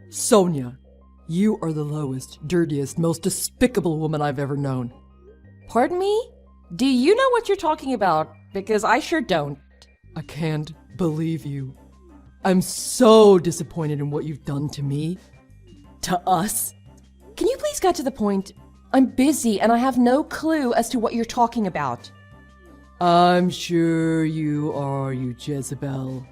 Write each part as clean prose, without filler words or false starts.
Sonia, you are the lowest, dirtiest, most despicable woman I've ever known. Pardon me? Do you know what you're talking about? Because I sure don't. I can't believe you. I'm so disappointed in what you've done to me. To us. Can you please get to the point? I'm busy and I have no clue as to what you're talking about. I'm sure you are, you Jezebel.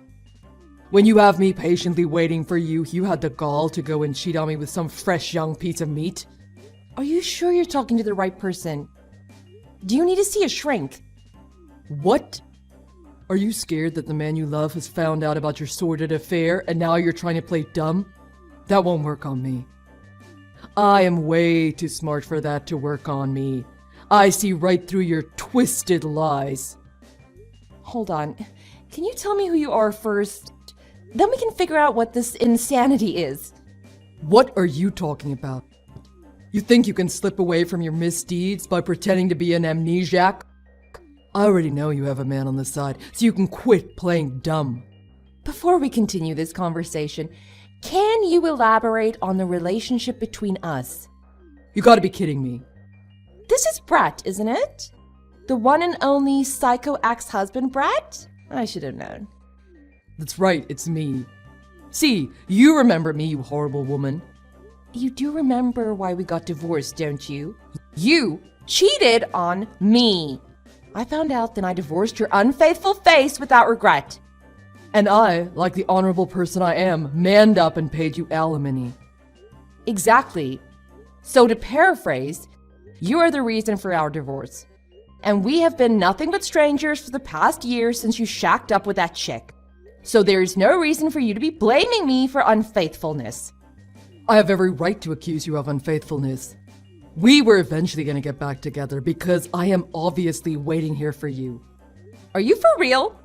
When you have me patiently waiting for you, you had the gall to go and cheat on me with some fresh young piece of meat. Are you sure you're talking to the right person? Do you need to see a shrink? What? Are you scared that the man you love has found out about your sordid affair and now you're trying to play dumb? That won't work on me. I am way too smart for that to work on me. I see right through your twisted lies. Hold on. Can you tell me who you are first? Then we can figure out what this insanity is. What are you talking about? You think you can slip away from your misdeeds by pretending to be an amnesiac? I already know you have a man on the side, so you can quit playing dumb. Before we continue this conversation, can you elaborate on the relationship between us? You gotta be kidding me. This is Brett, isn't it? The one and only psycho ex-husband, Brett? I should have known. That's right, it's me. See, you remember me, you horrible woman. You do remember why we got divorced, don't you? You cheated on me. I found out, then I divorced your unfaithful face without regret. And I, like the honorable person I am, manned up and paid you alimony. Exactly. So to paraphrase, you are the reason for our divorce. And we have been nothing but strangers for the past year since you shacked up with that chick. So there is no reason for you to be blaming me for unfaithfulness. I have every right to accuse you of unfaithfulness. We were eventually gonna get back together because I am obviously waiting here for you. Are you for real?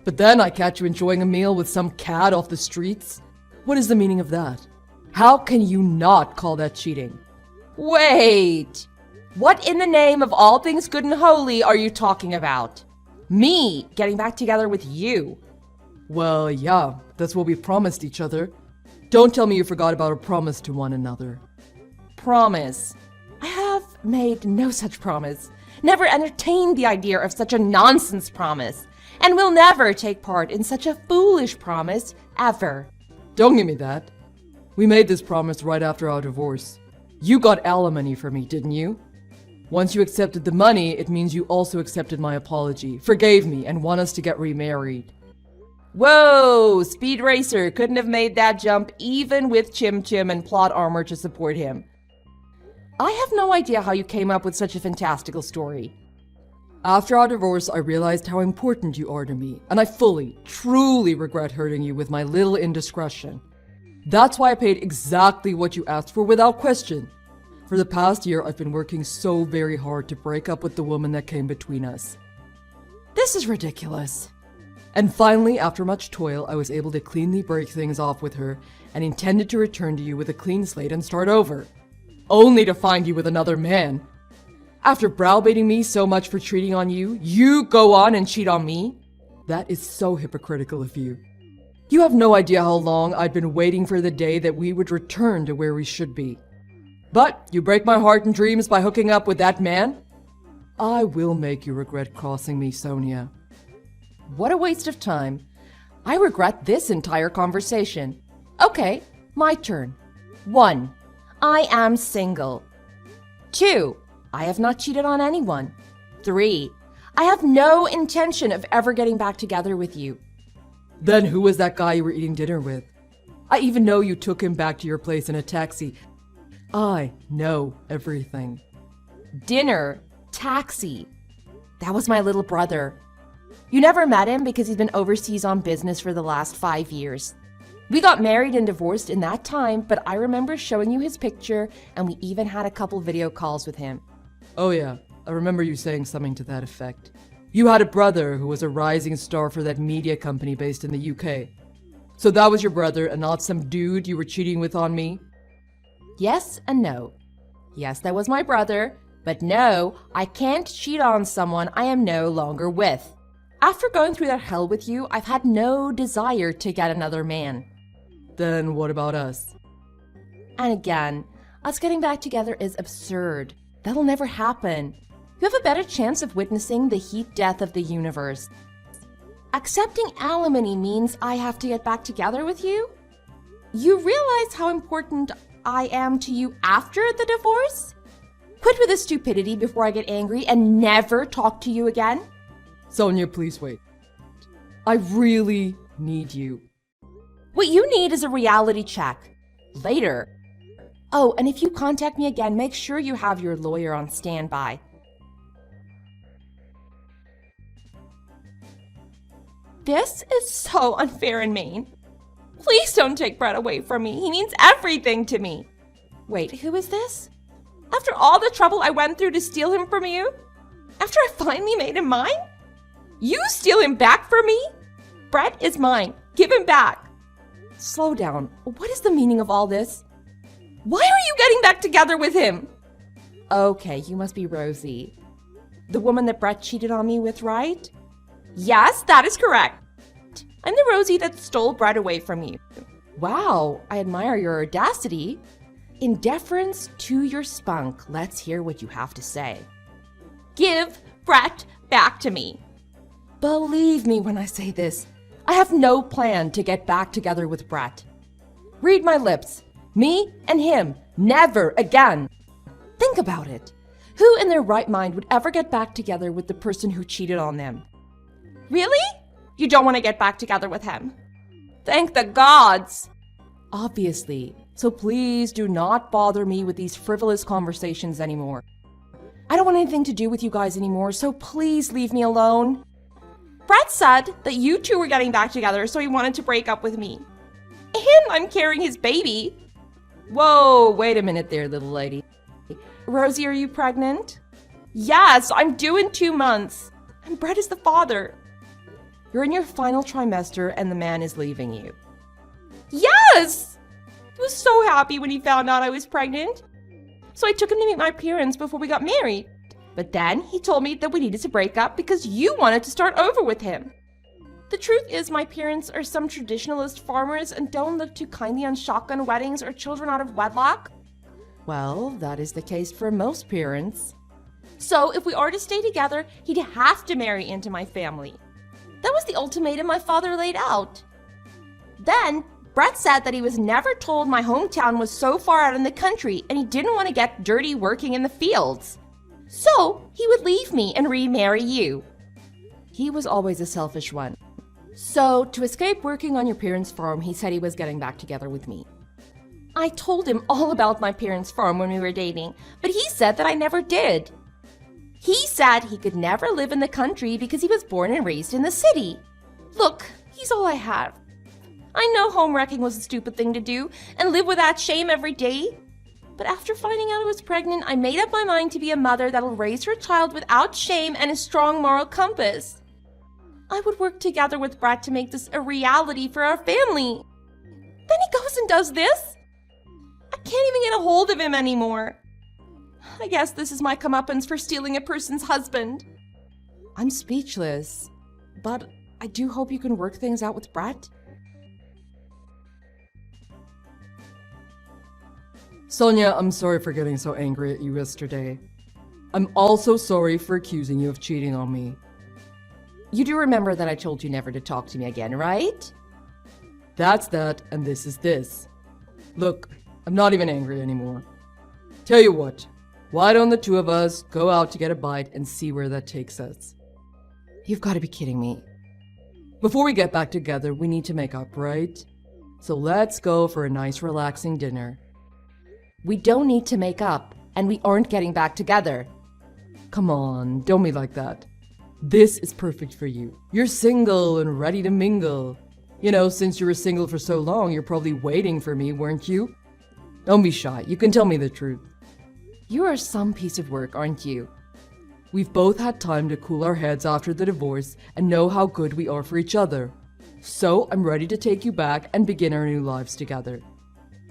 But then I catch you enjoying a meal with some cad off the streets? What is the meaning of that? How can you not call that cheating? Wait! What in the name of all things good and holy are you talking about? Me getting back together with you? Well, yeah, that's what we promised each other. Don't tell me you forgot about our promise to one another. Promise? I have made no such promise. Never entertained the idea of such a nonsense promise. And will never take part in such a foolish promise, ever. Don't give me that. We made this promise right after our divorce. You got alimony for me, didn't you? Once you accepted the money, it means you also accepted my apology, forgave me, and want us to get remarried. Whoa! Speed Racer couldn't have made that jump even with Chim Chim and plot armor to support him. I have no idea how you came up with such a fantastical story. After our divorce, I realized how important you are to me, and I fully, truly regret hurting you with my little indiscretion. That's why I paid exactly what you asked for without question. For the past year, I've been working so very hard to break up with the woman that came between us. This is ridiculous. And finally, after much toil, I was able to cleanly break things off with her and intended to return to you with a clean slate and start over. Only to find you with another man. After browbeating me so much for cheating on you, you go on and cheat on me? That is so hypocritical of you. You have no idea how long I'd been waiting for the day that we would return to where we should be. But you break my heart and dreams by hooking up with that man? I will make you regret crossing me, Sonia. What a waste of time. I regret this entire conversation. Okay, my turn. 1. I am single. 2. I have not cheated on anyone. 3. I have no intention of ever getting back together with you. Then who was that guy you were eating dinner with? I even know you took him back to your place in a taxi. I know everything. Dinner, taxi. That was my little brother. You never met him because he's been overseas on business for the last 5 years. We got married and divorced in that time, but I remember showing you his picture, and we even had a couple video calls with him. Oh yeah, I remember you saying something to that effect. You had a brother who was a rising star for that media company based in the UK. So that was your brother and not some dude you were cheating with on me? Yes and no. Yes, that was my brother, but no, I can't cheat on someone I am no longer with. After going through that hell with you, I've had no desire to get another man. Then what about us? And again, us getting back together is absurd. That'll never happen. You have a better chance of witnessing the heat death of the universe. Accepting alimony means I have to get back together with you? You realize how important I am to you after the divorce? Quit with this stupidity before I get angry and never talk to you again. Sonia, please wait. I really need you. What you need is a reality check. Later. Oh, and if you contact me again, make sure you have your lawyer on standby. This is so unfair and mean. Please don't take Brett away from me. He means everything to me. Wait, who is this? After all the trouble I went through to steal him from you? After I finally made him mine? You steal him back from me? Brett is mine. Give him back. Slow down. What is the meaning of all this? Why are you getting back together with him? Okay, you must be Rosie. The woman that Brett cheated on me with, right? Yes, that is correct. I'm the Rosie that stole Brett away from you. Wow, I admire your audacity. In deference to your spunk, let's hear what you have to say. Give Brett back to me. Believe me when I say this, I have no plan to get back together with Brett. Read my lips. Me and him, never again. Think about it. Who in their right mind would ever get back together with the person who cheated on them? Really? You don't want to get back together with him? Thank the gods! Obviously, so please do not bother me with these frivolous conversations anymore. I don't want anything to do with you guys anymore, so please leave me alone. Brett said that you two were getting back together, so he wanted to break up with me. And I'm carrying his baby. Whoa, wait a minute there, little lady. Rosie, are you pregnant? Yes, I'm due in 2 months. And Brett is the father. You're in your final trimester and the man is leaving you. Yes! He was so happy when he found out I was pregnant. So I took him to meet my parents before we got married. But then he told me that we needed to break up because you wanted to start over with him. The truth is my parents are some traditionalist farmers and don't look too kindly on shotgun weddings or children out of wedlock. Well, that is the case for most parents. So if we are to stay together, he'd have to marry into my family. That was the ultimatum my father laid out. Then, Brett said that he was never told my hometown was so far out in the country and he didn't want to get dirty working in the fields. So, he would leave me and remarry you. He was always a selfish one. So, to escape working on your parents' farm, he said he was getting back together with me. I told him all about my parents' farm when we were dating, but he said that I never did. He said he could never live in the country because he was born and raised in the city. Look, he's all I have. I know home wrecking was a stupid thing to do and live with that shame every day. But after finding out I was pregnant, I made up my mind to be a mother that'll raise her child without shame and a strong moral compass. I would work together with Brett to make this a reality for our family. Then he goes and does this. I can't even get a hold of him anymore. I guess this is my comeuppance for stealing a person's husband. I'm speechless, but I do hope you can work things out with Brett. Sonia, I'm sorry for getting so angry at you yesterday. I'm also sorry for accusing you of cheating on me. You do remember that I told you never to talk to me again, right? That's that, and this is this. Look, I'm not even angry anymore. Tell you what, why don't the two of us go out to get a bite and see where that takes us? You've got to be kidding me. Before we get back together, we need to make up, right? So let's go for a nice relaxing dinner. We don't need to make up, and we aren't getting back together. Come on, don't be like that. This is perfect for you. You're single and ready to mingle. You know, since you were single for so long, you're probably waiting for me, weren't you? Don't be shy, you can tell me the truth. You are some piece of work, aren't you? We've both had time to cool our heads after the divorce and know how good we are for each other. So I'm ready to take you back and begin our new lives together.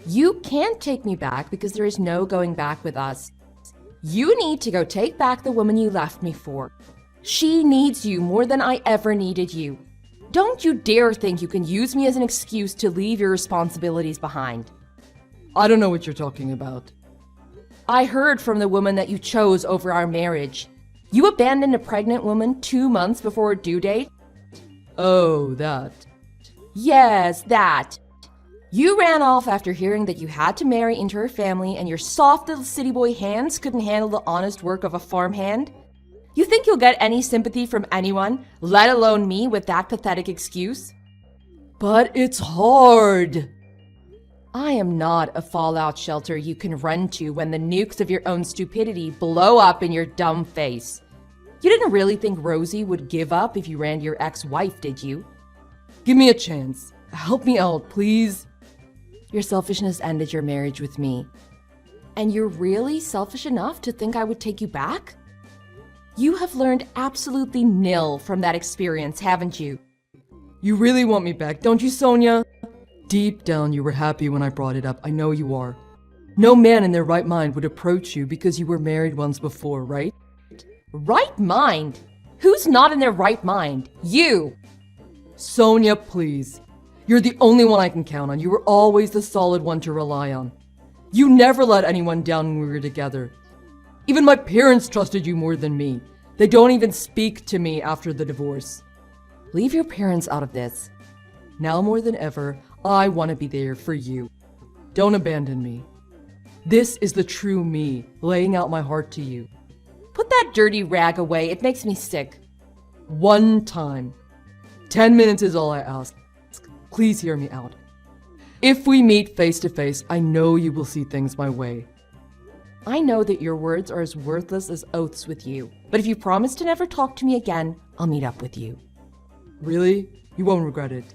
You can't take me back because there is no going back with us. You need to go take back the woman you left me for. She needs you more than I ever needed you. Don't you dare think you can use me as an excuse to leave your responsibilities behind. I don't know what you're talking about. I heard from the woman that you chose over our marriage. You abandoned a pregnant woman 2 months before her due date? Oh, that. Yes, that. You ran off after hearing that you had to marry into her family and your soft little city boy hands couldn't handle the honest work of a farmhand? You think you'll get any sympathy from anyone, let alone me, with that pathetic excuse? But it's hard. I am not a fallout shelter you can run to when the nukes of your own stupidity blow up in your dumb face. You didn't really think Rosie would give up if you ran to your ex-wife, did you? Give me a chance. Help me out, please. Your selfishness ended your marriage with me. And you're really selfish enough to think I would take you back? You have learned absolutely nil from that experience, haven't you? You really want me back, don't you, Sonia? Deep down, you were happy when I brought it up. I know you are. No man in their right mind would approach you because you were married once before, right? Right mind? Who's not in their right mind? You! Sonia, please. You're the only one I can count on. You were always the solid one to rely on. You never let anyone down when we were together. Even my parents trusted you more than me. They don't even speak to me after the divorce. Leave your parents out of this. Now more than ever, I want to be there for you. Don't abandon me. This is the true me, laying out my heart to you. Put that dirty rag away. It makes me sick. One time. 10 minutes is all I ask. Please hear me out. If we meet face to face, I know you will see things my way. I know that your words are as worthless as oaths with you, but if you promise to never talk to me again, I'll meet up with you. Really? You won't regret it.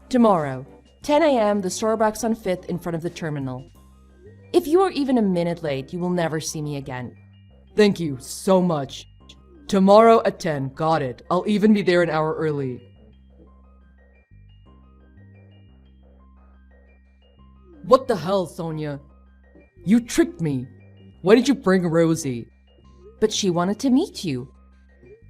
Tomorrow, 10 a.m., the Starbucks on 5th in front of the terminal. If you are even a minute late, you will never see me again. Thank you so much. Tomorrow at 10, got it. I'll even be there an hour early. What the hell, Sonia? You tricked me. Why did you bring Rosie? But she wanted to meet you.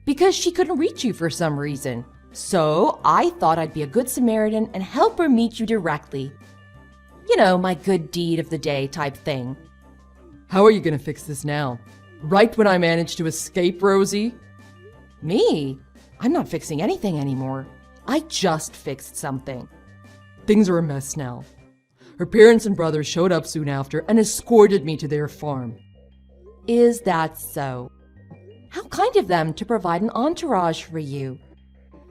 Because she couldn't reach you for some reason. So I thought I'd be a good Samaritan and help her meet you directly. You know, my good deed of the day type thing. How are you gonna fix this now? Right when I managed to escape Rosie? Me? I'm not fixing anything anymore. I just fixed something. Things are a mess now. Her parents and brothers showed up soon after and escorted me to their farm. Is that so? How kind of them to provide an entourage for you.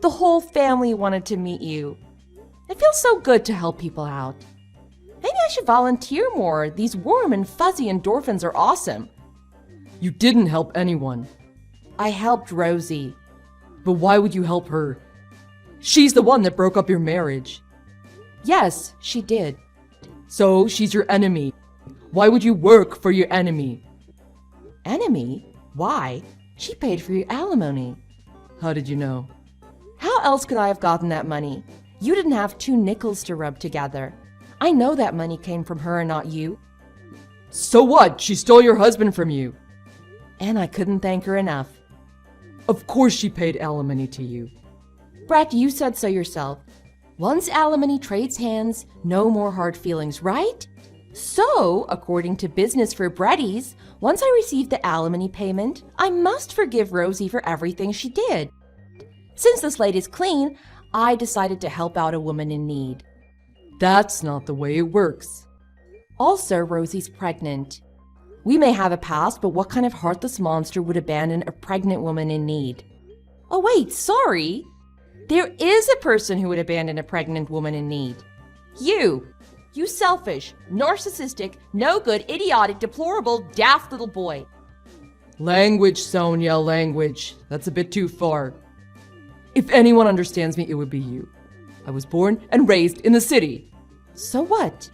The whole family wanted to meet you. It feels so good to help people out. Maybe I should volunteer more. These warm and fuzzy endorphins are awesome. You didn't help anyone. I helped Rosie. But why would you help her? She's the one that broke up your marriage. Yes, she did. So she's your enemy. Why would you work for your enemy? Enemy? Why? She paid for your alimony. How did you know? How else could I have gotten that money? You didn't have 2 nickels to rub together. I know that money came from her and not you. So what? She stole your husband from you. And I couldn't thank her enough. Of course she paid alimony to you. Brett, you said so yourself. Once alimony trades hands, no more hard feelings, right? So, according to Business for Bretties, once I receive the alimony payment, I must forgive Rosie for everything she did. Since the slate is clean, I decided to help out a woman in need. That's not the way it works. Also, Rosie's pregnant. We may have a past, but what kind of heartless monster would abandon a pregnant woman in need? Oh wait, sorry! There is a person who would abandon a pregnant woman in need. You! You selfish, narcissistic, no good, idiotic, deplorable, daft little boy. Language, Sonia, language. That's a bit too far. If anyone understands me, it would be you. I was born and raised in the city. So what?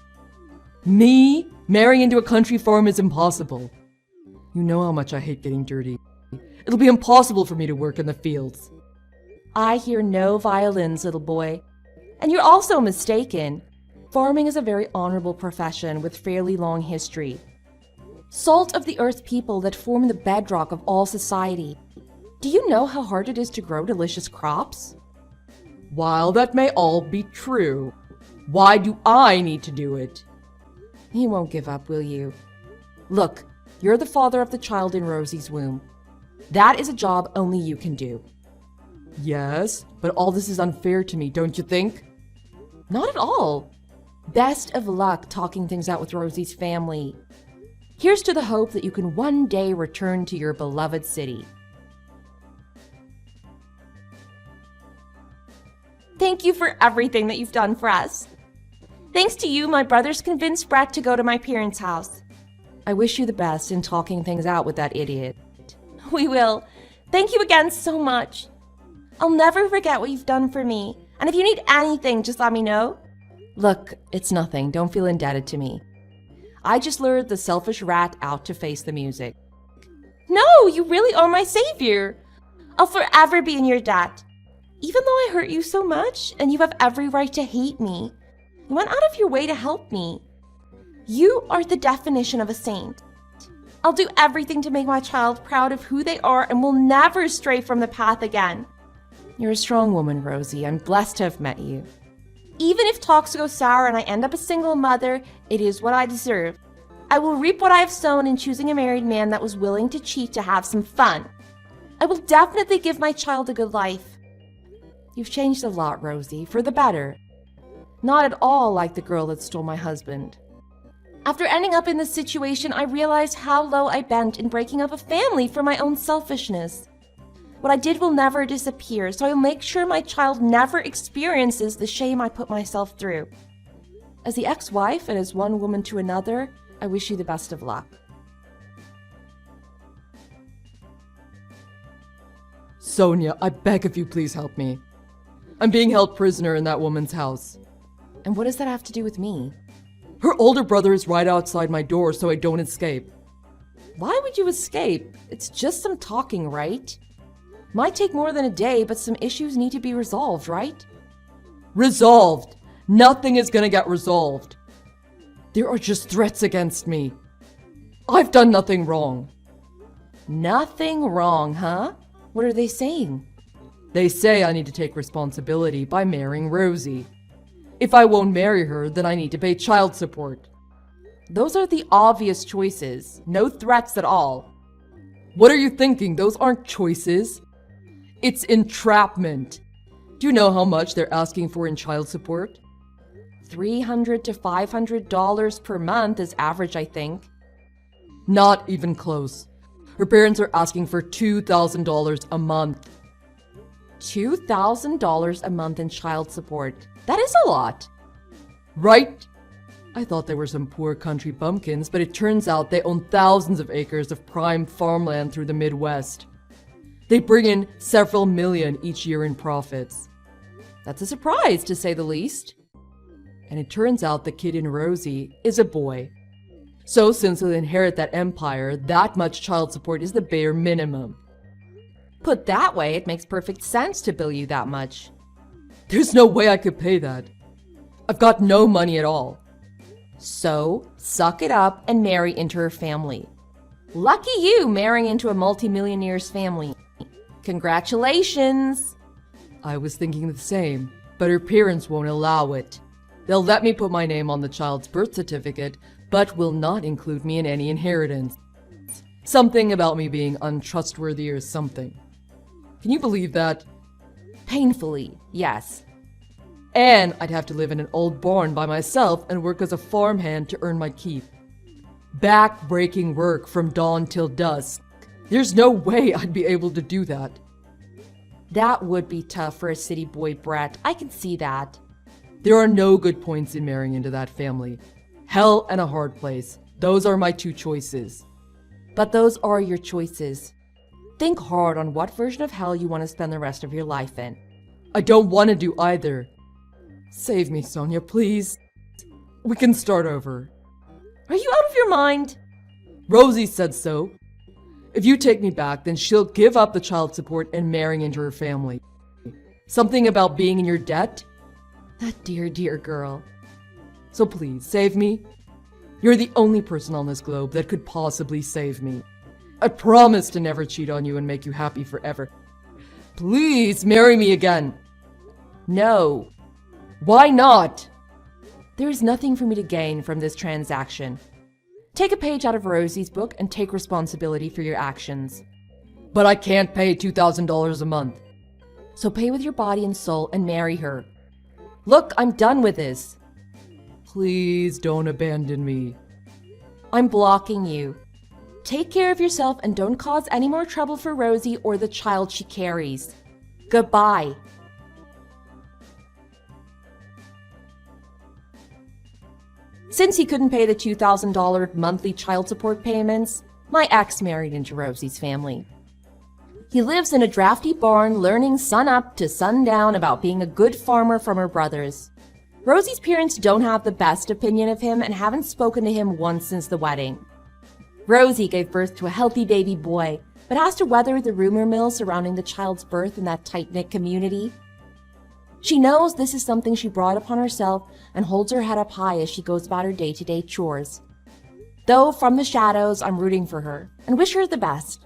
Me? Marrying into a country farm is impossible. You know how much I hate getting dirty. It'll be impossible for me to work in the fields. I hear no violins, little boy. And you're also mistaken. Farming is a very honorable profession with fairly long history. Salt of the earth people that form the bedrock of all society. Do you know how hard it is to grow delicious crops? While that may all be true, why do I need to do it? You won't give up, will you? Look, you're the father of the child in Rosie's womb. That is a job only you can do. Yes, but all this is unfair to me, don't you think? Not at all. Best of luck talking things out with Rosie's family. Here's to the hope that you can one day return to your beloved city. Thank you for everything that you've done for us. Thanks to you, my brothers convinced Brett to go to my parents' house. I wish you the best in talking things out with that idiot. We will. Thank you again so much. I'll never forget what you've done for me. And if you need anything, just let me know. Look, it's nothing. Don't feel indebted to me. I just lured the selfish rat out to face the music. No, you really are my savior. I'll forever be in your debt. Even though I hurt you so much, and you have every right to hate me, you went out of your way to help me. You are the definition of a saint. I'll do everything to make my child proud of who they are and will never stray from the path again. You're a strong woman, Rosie. I'm blessed to have met you. Even if talks go sour and I end up a single mother, it is what I deserve. I will reap what I have sown in choosing a married man that was willing to cheat to have some fun. I will definitely give my child a good life. You've changed a lot, Rosie, for the better. Not at all like the girl that stole my husband. After ending up in this situation, I realized how low I bent in breaking up a family for my own selfishness. What I did will never disappear, so I will make sure my child never experiences the shame I put myself through. As the ex-wife and as one woman to another, I wish you the best of luck. Sonia, I beg of you, please help me. I'm being held prisoner in that woman's house. And what does that have to do with me? Her older brother is right outside my door, so I don't escape. Why would you escape? It's just some talking, right? Might take more than a day, but some issues need to be resolved, right? Resolved! Nothing is gonna get resolved. There are just threats against me. I've done nothing wrong. Nothing wrong, huh? What are they saying? They say I need to take responsibility by marrying Rosie. If I won't marry her, then I need to pay child support. Those are the obvious choices. No threats at all. What are you thinking? Those aren't choices. It's entrapment. Do you know how much they're asking for in child support? $300 to $500 per month is average, I think. Not even close. Her parents are asking for $2,000 a month. $2,000 a month in child support. That is a lot. Right? I thought they were some poor country bumpkins, but it turns out they own thousands of acres of prime farmland through the Midwest. They bring in several million each year in profits. That's a surprise, to say the least. And it turns out the kid in Rosie is a boy. So since he'll inherit that empire, that much child support is the bare minimum. Put that way, it makes perfect sense to bill you that much. There's no way I could pay that. I've got no money at all. So, suck it up and marry into her family. Lucky you marrying into a multimillionaire's family. Congratulations! I was thinking the same, but her parents won't allow it. They'll let me put my name on the child's birth certificate, but will not include me in any inheritance. Something about me being untrustworthy or something. Can you believe that? Painfully, yes. And I'd have to live in an old barn by myself and work as a farmhand to earn my keep. Back-breaking work from dawn till dusk. There's no way I'd be able to do that. That would be tough for a city boy, Brett. I can see that. There are no good points in marrying into that family. Hell and a hard place. Those are my two choices. But those are your choices. Think hard on what version of hell you want to spend the rest of your life in. I don't want to do either. Save me, Sonia, please. We can start over. Are you out of your mind? Rosie said so. If you take me back, then she'll give up the child support and marrying into her family. Something about being in your debt? That dear, dear girl. So please, save me. You're the only person on this globe that could possibly save me. I promise to never cheat on you and make you happy forever. Please marry me again. No. Why not? There is nothing for me to gain from this transaction. Take a page out of Rosie's book and take responsibility for your actions. But I can't pay $2,000 a month. So pay with your body and soul and marry her. Look, I'm done with this. Please don't abandon me. I'm blocking you. Take care of yourself and don't cause any more trouble for Rosie or the child she carries. Goodbye. Since he couldn't pay the $2,000 monthly child support payments, my ex married into Rosie's family. He lives in a drafty barn learning sun up to sundown about being a good farmer from her brothers. Rosie's parents don't have the best opinion of him and haven't spoken to him once since the wedding. Rosie gave birth to a healthy baby boy, but has to weather the rumor mill surrounding the child's birth in that tight-knit community. She knows this is something she brought upon herself and holds her head up high as she goes about her day-to-day chores. Though from the shadows, I'm rooting for her and wish her the best.